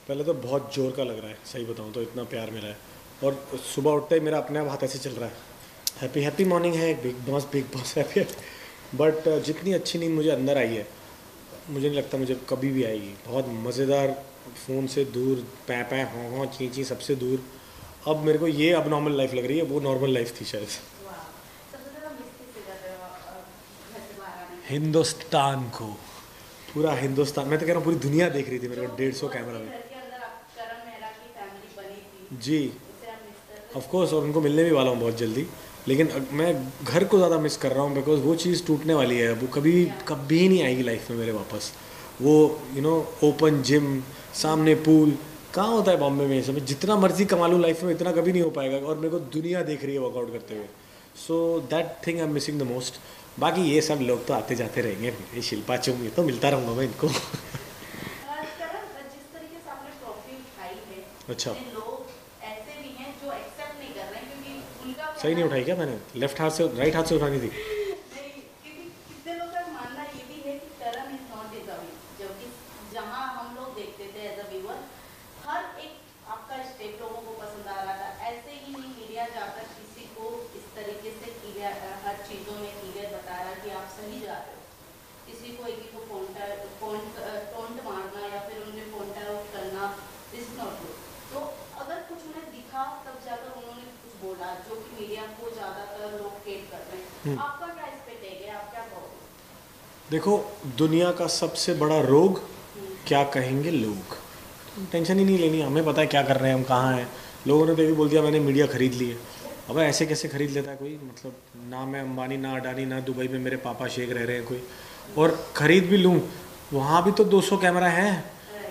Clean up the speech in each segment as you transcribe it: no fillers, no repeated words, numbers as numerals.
पहले तो बहुत जोर का लग रहा है, सही बताऊँ तो इतना प्यार मिला है। और सुबह उठते ही मेरा अपने आप हाथ ऐसे चल रहा है, हैप्पी हैप्पी मॉर्निंग है, बिग बॉस हैप्पी। बट जितनी अच्छी नींद मुझे अंदर आई है, मुझे नहीं लगता मुझे कभी भी आएगी। बहुत मज़ेदार, फ़ोन से दूर, पै पै हों हों ची ची सबसे दूर। अब मेरे को ये अब नॉर्मल लाइफ लग रही है, वो नॉर्मल लाइफ थी शायद। वाह। सबसे ज़्यादा मिस किससे कर रहे हो घर से बाहर आने के बाद? हिंदुस्तान को, पूरा हिंदुस्तान, मैं तो कह रहा हूँ पूरी दुनिया देख रही थी मेरे जो को बिग 150 बॉस कैमरा के में। घर के अंदर आप करण मेहरा की फैमिली बनी थी, जी, उसे आप मिस कर रहे ऑफ कोर्स, और उनको मिलने भी वाला हूँ बहुत जल्दी। लेकिन मैं घर को ज़्यादा मिस कर रहा हूँ, बिकॉज वो चीज़ टूटने वाली है, वो कभी हो? या कभी नहीं आएगी लाइफ में मेरे वापस। वो ओपन जिम, सामने पूल, कहाँ होता है बॉम्बे में ये सब। जितना मर्जी कमा लूँ लाइफ में, इतना कभी नहीं हो पाएगा, और मेरे को दुनिया देख रही है वर्कआउट करते हुए। So that thing I am missing the most. बाकी ये सब लोग तो आते जाते रहेंगे, ये शिल्पा चुम, ये तो मिलता रहूँगा मैं इनको। करण, जिस तरीके से आपने ट्रॉफी उठाई है, अच्छा, कितने लोग ऐसे भी हैं जो एक्सेप्ट नहीं कर रहे हैं, क्योंकि उनका सही कहना नहीं उठाई क्या मैंने? लेफ्ट हाथ से, राइट हाथ से उठानी थी। नहीं, क्योंकि कितने लोग का मानना ये भी है कि करण इज नॉट डिजर्विंग, जबकि जहां हम लोग देखते थे एज अ व्यूअर, हर एक आपका स्टेप लोगों को पसंद आ रहा था। ऐसे ही नहीं मीडिया जाकर किसी को इस तरीके से क्लियर, हर चीज़ों में क्लियर बता रहा कि आप सही जा रहे हो। किसी को एक को टोंट मारना या फिर उन्हें पॉइंट आउट करना इज नॉट गुड। तो अगर कुछ उन्हें दिखा तब जाकर उन्होंने कुछ बोला, जो कि मीडिया को ज़्यादातर लोग हेट कर रहे हैं। आपका क्या इस पे टेक है, आप क्या कहोगे? देखो, दुनिया का सबसे बड़ा रोग, क्या कहेंगे लोग। टेंशन ही नहीं लेनी, हमें पता है क्या कर रहे हैं हम, कहाँ हैं। लोगों ने तो ये भी बोल दिया मैंने मीडिया खरीद ली है। अब ऐसे कैसे खरीद लेता है कोई, मतलब ना मैं अंबानी, ना अडानी, ना दुबई में मेरे पापा शेख रह रहे हैं कोई। और ख़रीद भी लूँ, वहाँ भी तो 200 कैमरा हैं।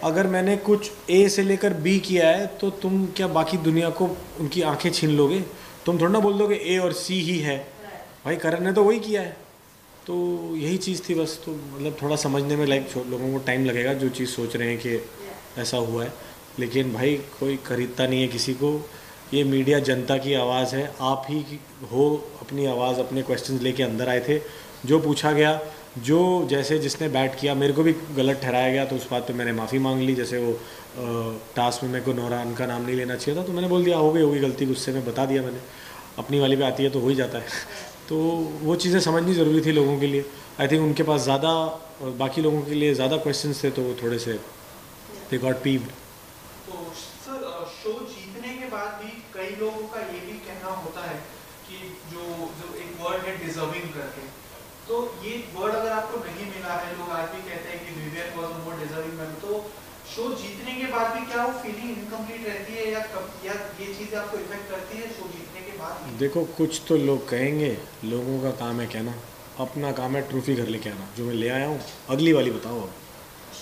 अगर मैंने कुछ ए से लेकर बी किया है, तो तुम क्या बाकी दुनिया को उनकी आंखें छीन लोगे? तुम थोड़ा ना बोल दोगे ए और सी ही है। भाई करण ने तो वही किया है। तो यही चीज़ थी बस। तो मतलब थोड़ा समझने में लाइक लोगों को टाइम लगेगा, जो चीज़ सोच रहे हैं कि ऐसा हुआ है। लेकिन भाई कोई खरीदता नहीं है किसी को। ये मीडिया जनता की आवाज़ है, आप ही हो अपनी आवाज़, अपने क्वेश्चंस लेके अंदर आए थे। जो पूछा गया, जो जैसे जिसने बैट किया, मेरे को भी गलत ठहराया गया, तो उस बात पे मैंने माफ़ी मांग ली। जैसे वो टास्क में मेरे को नौरान का नाम नहीं लेना चाहिए था, तो मैंने बोल दिया हो गई होगी गलती, गुस्से में बता दिया मैंने। अपनी वाली पे आती है तो हो ही जाता है। तो वो चीज़ें समझनी ज़रूरी थी लोगों के लिए। आई थिंक उनके पास ज़्यादा, बाकी लोगों के लिए ज़्यादा क्वेश्चंस थे, तो वो थोड़े से दे गॉट पीव्ड। तो सर, शो जीतने के बाद भी कई लोगों का ये भी कहना होता है कि जो जो एक वर्ड है डिजर्विंग करके, तो ये वर्ड अगर आपको नहीं मिला है, लोग आज भी कहते हैं कि Vivian was more deserving man, तो शो जीतने के बाद भी क्या वो फीलिंग इनकम्प्लीट रहती है, या ये चीज़ आपको इफेक्ट करती है शो जीतने के बाद भी? देखो, कुछ तो लोग कहेंगे, लोगों का काम है कहना, अपना काम है ट्रॉफी घर लेके आना, जो मैं ले आया हूँ। अगली वाली बताओ अब।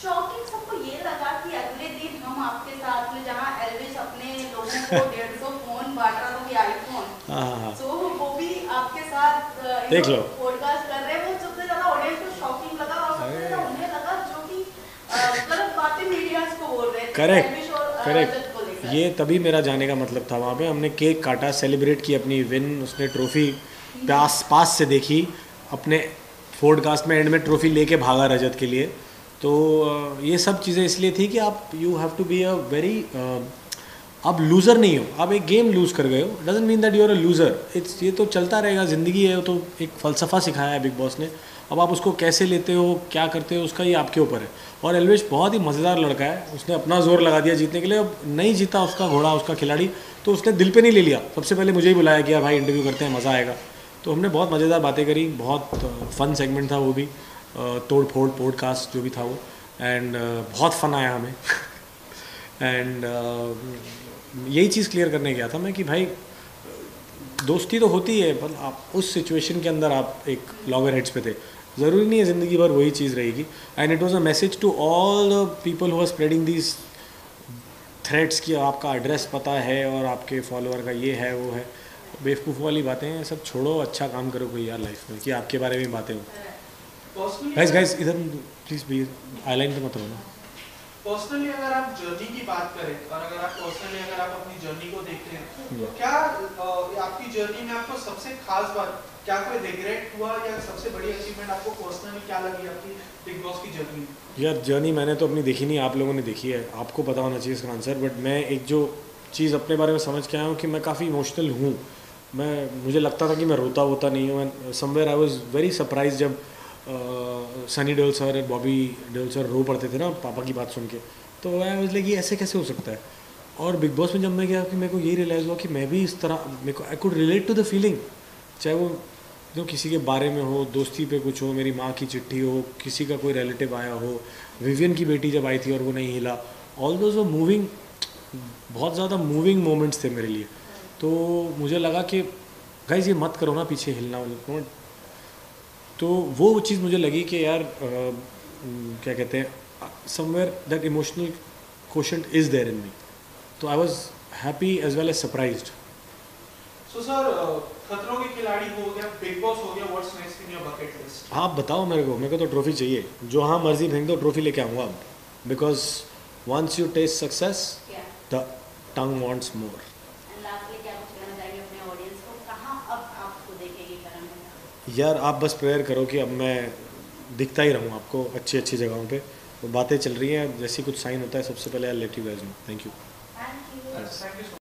शॉकिंग सबको ये लगा कि अगले दिन हम आपके साथ में, जहां एल्विश अपने लोगों को 150 फोन बांट रहा था, भी आईफोन, हाँ हाँ हाँ, सो वो भी आपके साथ देख लो। पॉडकास्ट कर रहे हैं। वो सबसे ज्यादा ऑडियंस को शॉकिंग लगा, और सबसे अरे ज्यादा उन्हें लगा जो कि गलत बातें मीडिया को बोल रहे थे करेक्ट, एल्विश और रजत को करेक्ट, लेकर। ये तभी मेरा जाने का मतलब था। वहाँ पे हमने केक काटा, सेलिब्रेट की अपनी विन, उसने ट्रॉफी पास पास से देखी अपने पॉडकास्ट में, एंड में ट्रॉफी लेके भागा रजत के लिए। तो ये सब चीज़ें इसलिए थी कि आप, you have to be a very, आप लूज़र नहीं हो, आप एक गेम लूज़ कर गए हो, doesn't mean that you are a loser. It's, ये तो चलता रहेगा, ज़िंदगी है। वो तो एक फ़लसफ़ा सिखाया है बिग बॉस ने। अब आप उसको कैसे लेते हो, क्या करते हो, उसका ये आपके ऊपर है। और एल्विश बहुत ही मज़ेदार लड़का है, उसने अपना जोर लगा दिया जीतने के लिए। अब नहीं जीता उसका घोड़ा, उसका खिलाड़ी, तो उसने दिल पे नहीं ले लिया। सबसे पहले मुझे ही बुलाया कि यार भाई इंटरव्यू करते हैं, मज़ा आएगा। तो हमने बहुत मज़ेदार बातें करी, बहुत फ़न सेगमेंट था वो भी, तोड़ फोड़ पॉडकास्ट जो भी था वो। एंड बहुत फ़न आया हमें। एंड यही चीज़ क्लियर करने गया था मैं कि भाई दोस्ती तो होती है, पर आप उस सिचुएशन के अंदर आप एक लॉगर हेड्स पे थे, ज़रूरी नहीं है ज़िंदगी भर वही चीज़ रहेगी। And it was a message to all the people who are spreading these threads कि आपका एड्रेस पता है और आपके फॉलोअर का ये है वो है। बेवकूफ़ वाली बातें हैं, सब छोड़ो, अच्छा काम करो कोई यार लाइफ में, कि आपके बारे में बातें हो। पर्सनली गाइस गाइस, इधर प्लीज़ भी, आईलाइन पे मत रहो ना। पर्सनली अगर आप जर्नी की बात करें और अगर आप पर्सनली अगर आप अपनी जर्नी को देखते हैं तो क्या आपकी जर्नी में आपको सबसे खास बात क्या कोई रिग्रेट हुआ या सबसे बड़ी अचीवमेंट आपको पर्सनली क्या लगी आपकी बिग बॉस की जर्नी में? यार जर्नी मैंने तो अपनी देखी नहीं, आप लोगों ने देखी है, आपको पता होना चाहिए इसका आंसर। बट मैं एक जो चीज़ अपने बारे में समझ के आया हूँ कि मैं काफ़ी इमोशनल हूँ। मुझे लगता था कि मैं रोता होता नहीं हूँ। Somewhere I was very surprise जब सनी देओल सर और बॉबी देओल सर रो पड़ते थे ना पापा की बात सुन के, तो आई वाज लाइक ये ऐसे कैसे हो सकता है। और बिग बॉस में जब मैं गया कि मेरे को ये रियलाइज़ हुआ कि मैं भी इस तरह, मेरे को I could relate to the feeling, चाहे वो जो किसी के बारे में हो, दोस्ती पे कुछ हो, मेरी माँ की चिट्ठी हो, किसी का कोई रिलेटिव आया हो, विवियन की बेटी जब आई थी और वो नहीं हिला, ऑल दोज वो मूविंग, बहुत ज़्यादा मूविंग मोमेंट्स थे मेरे लिए। तो मुझे लगा कि गाइस ये मत करो ना पीछे हिलना, तो वो चीज़ मुझे लगी कि यार क्या कहते हैं, somewhere that emotional quotient is there in me. तो I was happy as well as surprised. So sir, Khatron Ke Khiladi हो गया, बिग बॉस हो गया, what's next in your bucket list? आप बताओ मेरे को तो ट्रॉफी चाहिए, जो हाँ मर्जी फेंक दो, ट्रॉफी लेके आऊँगा अब, because once you taste success the tongue wants more. यार आप बस प्रेयर करो कि अब मैं दिखता ही रहूँ आपको अच्छी अच्छी जगहों पे। तो बातें चल रही हैं, जैसी कुछ साइन होता है सबसे पहले I let you guys know. Thank you. Thank you.